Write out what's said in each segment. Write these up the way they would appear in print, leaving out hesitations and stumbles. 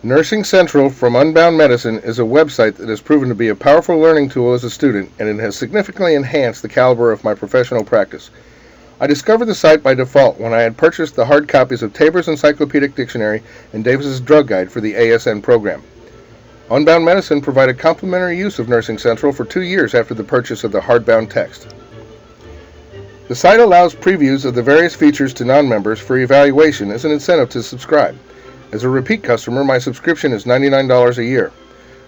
Nursing Central from Unbound Medicine is a website that has proven to be a powerful learning tool as a student, and it has significantly enhanced the caliber of my professional practice. I discovered the site by default when I had purchased the hard copies of Tabor's Encyclopedic Dictionary and Davis's Drug Guide for the ASN program. Unbound Medicine provided complimentary use of Nursing Central for 2 years after the purchase of the hardbound text. The site allows previews of the various features to non-members for evaluation as an incentive to subscribe. As a repeat customer, my subscription is $99 a year.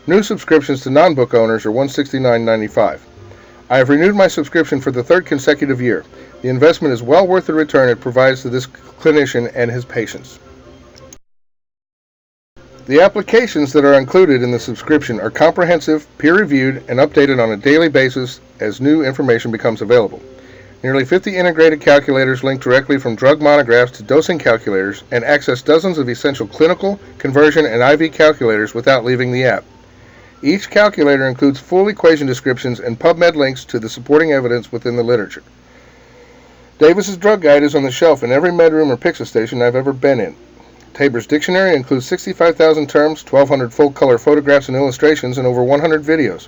New subscriptions to non-book owners are $169.95. I have renewed my subscription for the 3rd consecutive year. The investment is well worth the return it provides to this clinician and his patients. The applications that are included in the subscription are comprehensive, peer-reviewed, and updated on a daily basis as new information becomes available. Nearly 50 integrated calculators link directly from drug monographs to dosing calculators and access dozens of essential clinical, conversion, and IV calculators without leaving the app. Each calculator includes full equation descriptions and PubMed links to the supporting evidence within the literature. Davis's Drug Guide is on the shelf in every medroom or Pixa station I've ever been in. Tabor's Dictionary includes 65,000 terms, 1,200 full-color photographs and illustrations, and over 100 videos.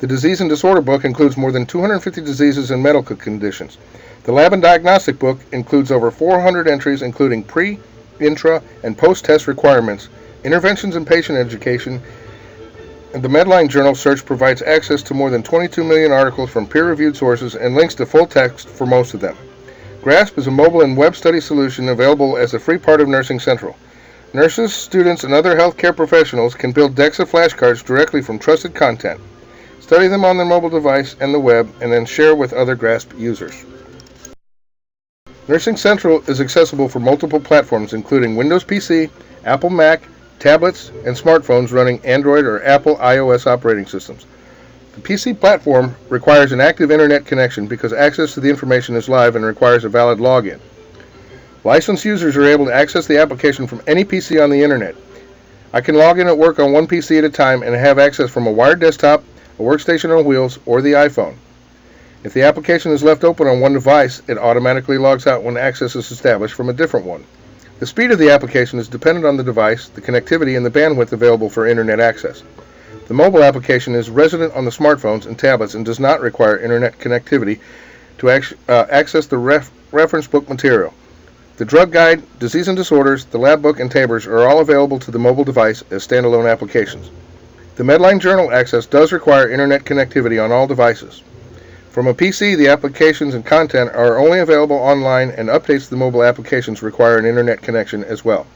The Disease and Disorder book includes more than 250 diseases and medical conditions. The Lab and Diagnostic book includes over 400 entries including pre, intra, and post-test requirements, interventions in patient education, and the Medline Journal search provides access to more than 22 million articles from peer-reviewed sources and links to full text for most of them. GRASP is a mobile and web study solution available as a free part of Nursing Central. Nurses, students, and other healthcare professionals can build decks of flashcards directly from trusted content, study them on their mobile device and the web, and then share with other GRASP users. Nursing Central is accessible for multiple platforms including Windows PC, Apple Mac, tablets, and smartphones running Android or Apple iOS operating systems. The PC platform requires an active internet connection because access to the information is live and requires a valid login. Licensed users are able to access the application from any PC on the internet. I can log in at work on one PC at a time and have access from a wired desktop, a workstation on wheels, or the iPhone. If the application is left open on one device, it automatically logs out when access is established from a different one. The speed of the application is dependent on the device, the connectivity, and the bandwidth available for internet access. The mobile application is resident on the smartphones and tablets and does not require internet connectivity to access the reference book material. The Drug Guide, Disease and Disorders, the Lab Book, and Tabor's are all available to the mobile device as standalone applications. The Medline Journal access does require internet connectivity on all devices. From a PC, the applications and content are only available online, and updates to the mobile applications require an internet connection as well.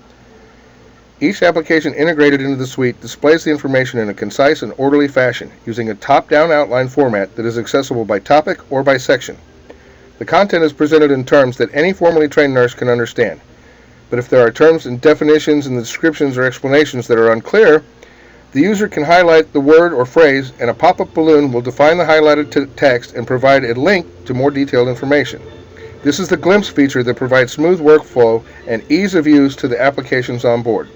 Each application integrated into the suite displays the information in a concise and orderly fashion, using a top-down outline format that is accessible by topic or by section. The content is presented in terms that any formally trained nurse can understand. But if there are terms and definitions in the descriptions or explanations that are unclear, the user can highlight the word or phrase, and a pop-up balloon will define the highlighted text and provide a link to more detailed information. This is the glimpse feature that provides smooth workflow and ease of use to the applications on board.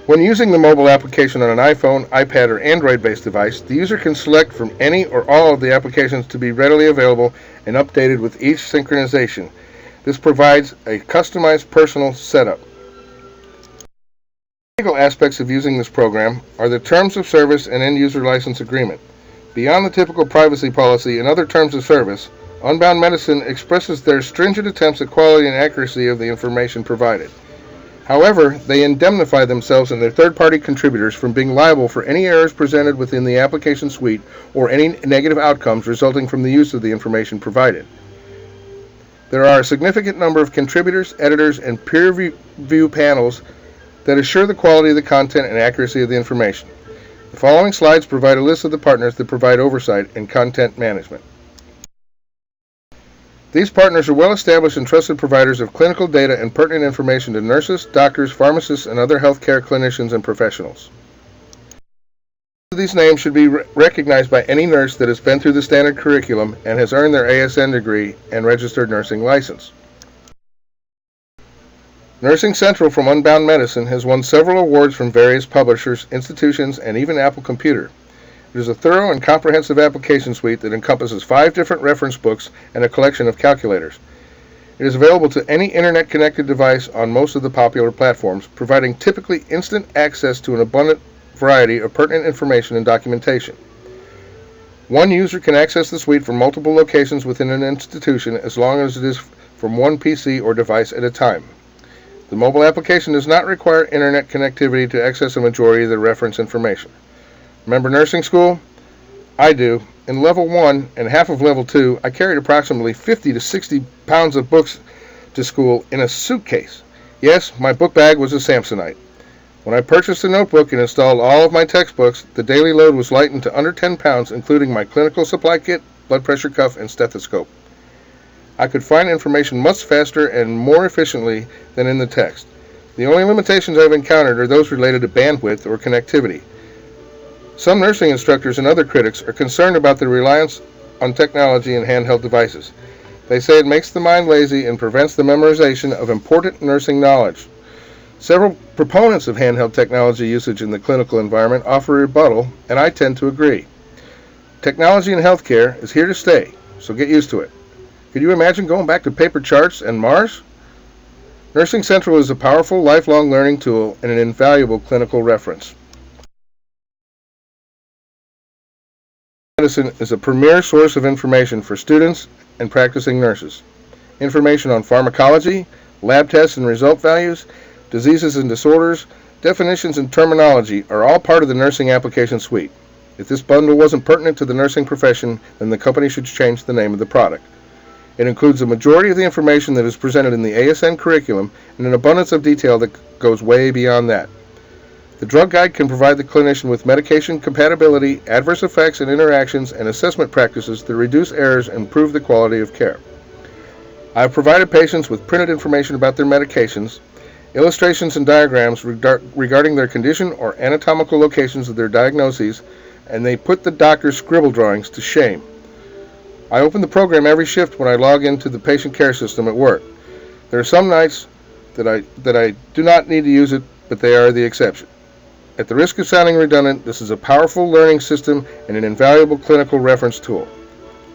When using the mobile application on an iPhone, iPad, or Android-based device, the user can select from any or all of the applications to be readily available and updated with each synchronization. This provides a customized personal setup. Legal aspects of using this program are the terms of service and end-user license agreement. Beyond the typical privacy policy and other terms of service, Unbound Medicine expresses their stringent attempts at quality and accuracy of the information provided. However, they indemnify themselves and their third-party contributors from being liable for any errors presented within the application suite or any negative outcomes resulting from the use of the information provided. There are a significant number of contributors, editors, and peer review panels that assure the quality of the content and accuracy of the information. The following slides provide a list of the partners that provide oversight and content management. These partners are well-established and trusted providers of clinical data and pertinent information to nurses, doctors, pharmacists, and other healthcare clinicians and professionals. These names should be recognized by any nurse that has been through the standard curriculum and has earned their ASN degree and registered nursing license. Nursing Central from Unbound Medicine has won several awards from various publishers, institutions, and even Apple Computer. It is a thorough and comprehensive application suite that encompasses 5 different reference books and a collection of calculators. It is available to any internet-connected device on most of the popular platforms, providing typically instant access to an abundant variety of pertinent information and documentation. One user can access the suite from multiple locations within an institution as long as it is from one PC or device at a time. The mobile application does not require internet connectivity to access a majority of the reference information. Remember nursing school? I do. In Level 1 and half of Level 2, I carried approximately 50 to 60 pounds of books to school in a suitcase. Yes, my book bag was a Samsonite. When I purchased a notebook and installed all of my textbooks, the daily load was lightened to under 10 pounds, including my clinical supply kit, blood pressure cuff, and stethoscope. I could find information much faster and more efficiently than in the text. The only limitations I've encountered are those related to bandwidth or connectivity. Some nursing instructors and other critics are concerned about the reliance on technology and handheld devices. They say it makes the mind lazy and prevents the memorization of important nursing knowledge. Several proponents of handheld technology usage in the clinical environment offer a rebuttal, and I tend to agree. Technology in healthcare is here to stay, so get used to it. Could you imagine going back to paper charts and Mars? Nursing Central is a powerful lifelong learning tool and an invaluable clinical reference. Medicine is a premier source of information for students and practicing nurses. Information on pharmacology, lab tests and result values, diseases and disorders, definitions and terminology are all part of the nursing application suite. If this bundle wasn't pertinent to the nursing profession, then the company should change the name of the product. It includes a majority of the information that is presented in the ASN curriculum and an abundance of detail that goes way beyond that. The drug guide can provide the clinician with medication compatibility, adverse effects and interactions, and assessment practices that reduce errors and improve the quality of care. I have provided patients with printed information about their medications, illustrations and diagrams regarding their condition or anatomical locations of their diagnoses, and they put the doctor's scribble drawings to shame. I open the program every shift when I log into the patient care system at work. There are some nights that I do not need to use it, but they are the exception. At the risk of sounding redundant, this is a powerful learning system and an invaluable clinical reference tool.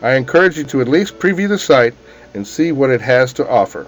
I encourage you to at least preview the site and see what it has to offer.